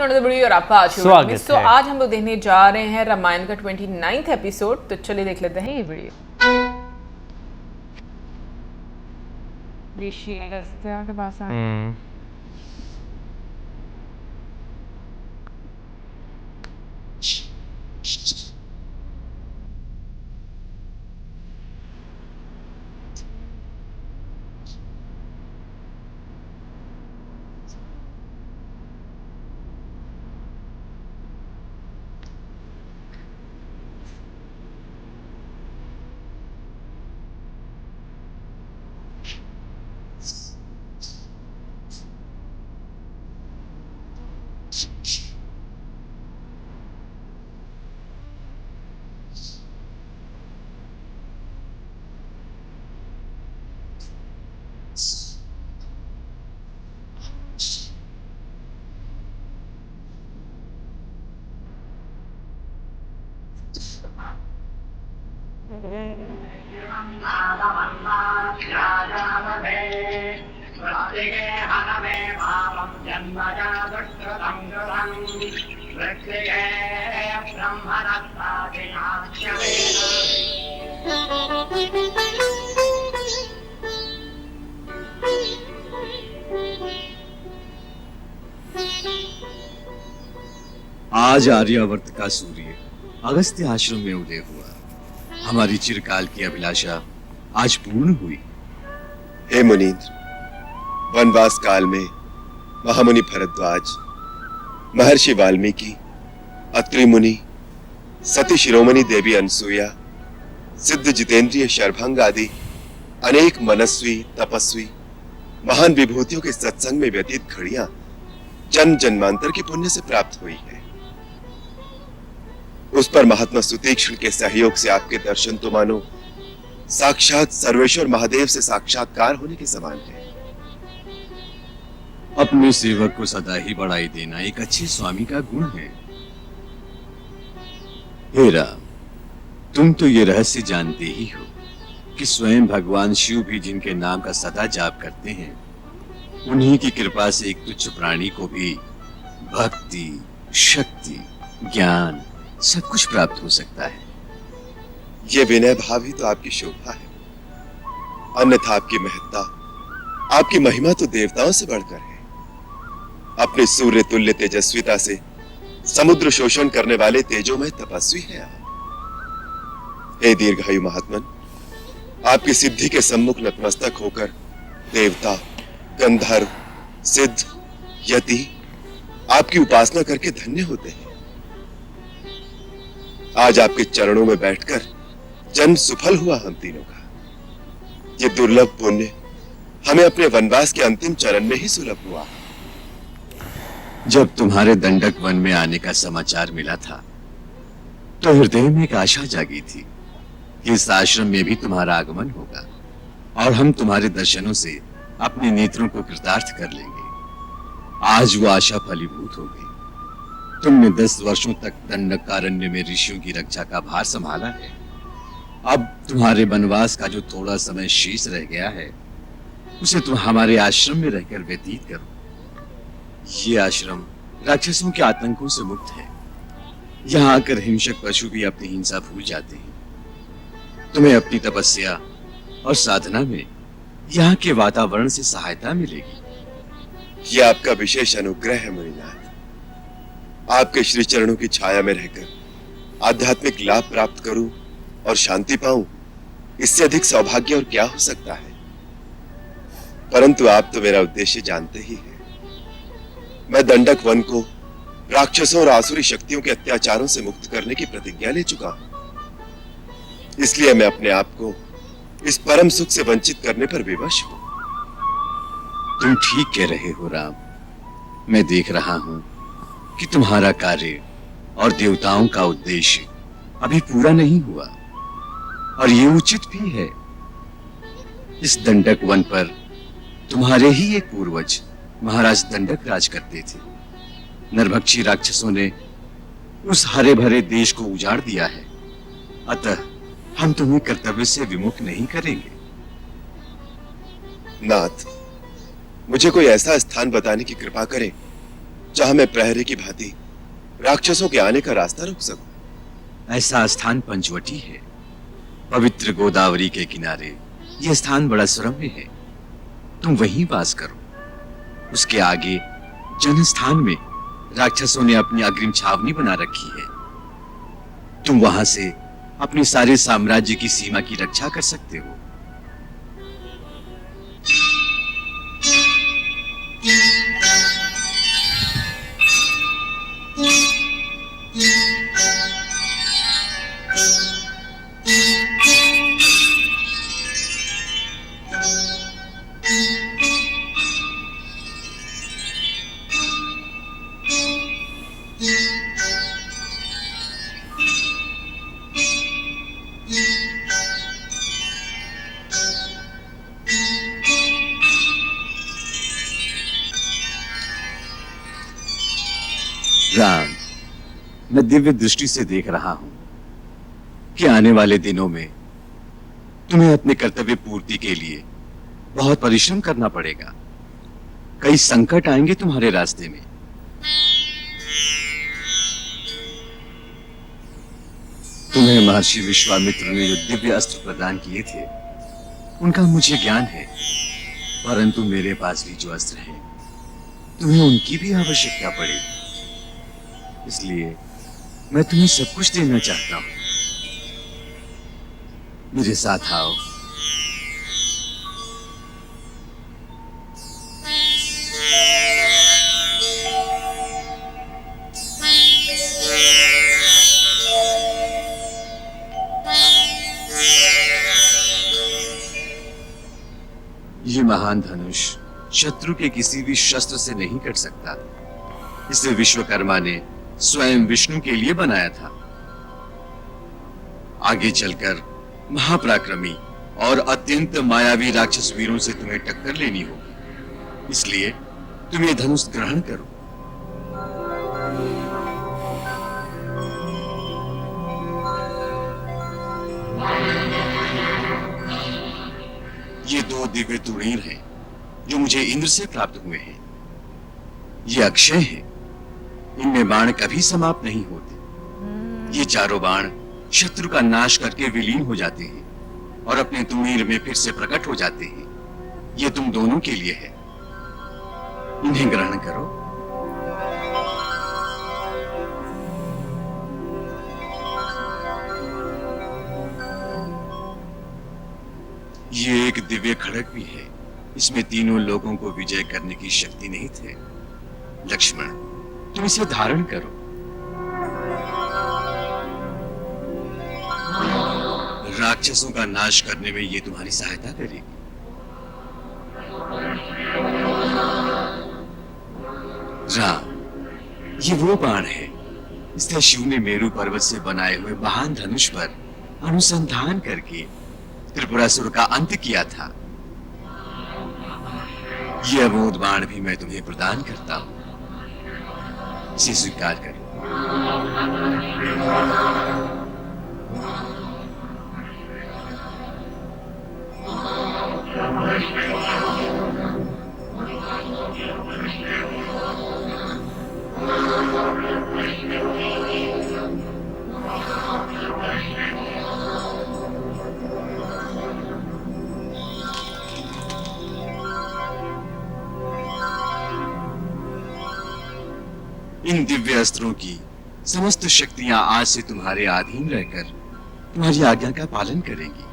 To the video और आपका स्वागत है। तो आज हम लोग देखने जा रहे हैं रामायण का 29th एपिसोड। तो चलिए देख लेते हैं ये वीडियो। ऋषि अगस्त्य के पास आ आज आर्यावर्त का सूर्य अगस्त्य आश्रम में उदय हुआ। हमारी चिरकाल की अभिलाषा आज पूर्ण हुई। हे मुनीन्द्र, वनवास काल में महामुनि भरद्वाज, महर्षि वाल्मीकि, अत्रि मुनि, सती शिरोमणि देवी अनसुया, सिद्ध जितेंद्रिय शर्भंग आदि अनेक मनस्वी तपस्वी महान विभूतियों के सत्संग में व्यतीत घड़ियां जन्म जन्मांतर के पुण्य से प्राप्त हुई है। उस पर महात्मा सुतीक्ष्ण के सहयोग से आपके दर्शन तो मानो साक्षात सर्वेश्वर महादेव से साक्षात्कार होने के समान है। अपने सेवक को सदा ही बढ़ाई देना एक अच्छे स्वामी का गुण है। हे राम, तुम तो ये रहस्य जानते ही हो कि स्वयं भगवान शिव भी जिनके नाम का सदा जाप करते हैं, उन्हीं की कृपा से एक तुच्छ प्राणी को भी भक्ति, शक्ति, ज्ञान सब कुछ प्राप्त हो सकता है। ये विनय भाव ही तो आपकी शोभा है, अन्यथा आपकी महत्ता, आपकी महिमा तो देवताओं से बढ़कर है। अपने सूर्य तुल्य तेजस्विता से समुद्र शोषण करने वाले तेजोमय तपस्वी हैं आप। हे दीर्घायु महात्मन, आपकी सिद्धि के सम्मुख नतमस्तक होकर देवता, गंधर्व, सिद्ध, यति आपकी उपासना करके धन्य होते हैं। आज आपके चरणों में बैठकर जन्म सुफल हुआ हम तीनों का। ये दुर्लभ पुण्य हमें अपने वनवास के अंतिम चरण में ही सुलभ हुआ। जब तुम्हारे दंडक वन में आने का समाचार मिला था तो हृदय में एक आशा जागी थी कि इस आश्रम में भी तुम्हारा आगमन होगा और हम तुम्हारे दर्शनों से अपने नेत्रों को कृतार्थ कर लेंगे। आज वो आशा फलीभूत हो गई। तुमने 10 वर्षों तक दंडकारण्य में ऋषियों की रक्षा का भार संभाला है। अब तुम्हारे वनवास का जो थोड़ा समय शेष रह गया है, उसे तुम हमारे आश्रम में रहकर व्यतीत करो। ये आश्रम राक्षसों के आतंकों से मुक्त है। यहाँ आकर हिंसक पशु भी अपनी हिंसा भूल जाते हैं। तुम्हें अपनी तपस्या और साधना में यहाँ के वातावरण से सहायता मिलेगी। यह आपका विशेष अनुग्रह है मुनिनाथ। आपके श्री चरणों की छाया में रहकर आध्यात्मिक लाभ प्राप्त करूं और शांति पाऊं, इससे अधिक सौभाग्य और क्या हो सकता है। परंतु आप तो मेरा उद्देश्य जानते ही हैं। मैं दंडक वन को राक्षसों और आसुरी शक्तियों के अत्याचारों से मुक्त करने की प्रतिज्ञा ले चुका हूं। इसलिए मैं अपने आप को इस परम सुख से वंचित करने पर विवश हूं। तुम ठीक कह रहे हो राम। मैं देख रहा हूं कि तुम्हारा कार्य और देवताओं का उद्देश्य अभी पूरा नहीं हुआ, और ये उचित भी है। इस दंडक वन पर तुम्हारे ही एक पूर्वज महाराज दंडक राज करते थे। नरभक्षी राक्षसों ने उस हरे भरे देश को उजाड़ दिया है, अतः हम तुम्हें कर्तव्य से विमुख नहीं करेंगे। नाथ, मुझे कोई ऐसा स्थान बताने की कृपा करें जहां मैं प्रहरी की भांति राक्षसों के आने का रास्ता रोक सकूं। ऐसा स्थान पंचवटी है, पवित्र गोदावरी के किनारे। यह स्थान बड़ा सुरम्य है, तुम वहीं वास करो। उसके आगे जनस्थान में राक्षसों ने अपनी अग्रिम छावनी बना रखी है। तुम वहां से अपने सारे साम्राज्य की सीमा की रक्षा कर सकते हो। राम, मैं दिव्य दृष्टि से देख रहा हूं कि आने वाले दिनों में तुम्हें अपने कर्तव्य पूर्ति के लिए बहुत परिश्रम करना पड़ेगा। कई संकट आएंगे तुम्हारे रास्ते में। तुम्हें महर्षि विश्वामित्र ने जो दिव्य अस्त्र प्रदान किए थे उनका मुझे ज्ञान है, परंतु मेरे पास भी जो अस्त्र है तुम्हें उनकी भी आवश्यकता पड़ेगी। इसलिए मैं तुम्हें सब कुछ देना चाहता हूं। मेरे साथ आओ। ये महान धनुष शत्रु के किसी भी शस्त्र से नहीं कट सकता। इसे विश्वकर्मा ने स्वयं विष्णु के लिए बनाया था। आगे चलकर महापराक्रमी और अत्यंत मायावी राक्षस वीरों से तुम्हें टक्कर लेनी होगी, इसलिए तुम ये धनुष ग्रहण करो। ये दो दिव्य तुणीर हैं जो मुझे इंद्र से प्राप्त हुए हैं। ये अक्षय हैं, इनमें बाण कभी समाप्त नहीं होते। ये चारों बाण शत्रु का नाश करके विलीन हो जाते हैं और अपने तुणीर में फिर से प्रकट हो जाते हैं। ये तुम दोनों के लिए है, इन्हें ग्रहण करो। ये एक दिव्य खड़ग भी है, इसमें तीनों लोगों को विजय करने की शक्ति नहीं थे। लक्ष्मण, तुम इसे धारण करो। राक्षसों का नाश करने में ये तुम्हारी सहायता करेगी। राम, ये वो बाण है, इससे शिव ने मेरु पर्वत से बनाए हुए महान धनुष पर अनुसंधान करके त्रिपुरासुर का अंत किया था। ये अमोघ बाण भी मैं तुम्हें प्रदान करता हूं, इसे स्वीकार करो। इन दिव्य अस्त्रों की समस्त शक्तियां आज से तुम्हारे अधीन रहकर तुम्हारी आज्ञा का पालन करेंगी।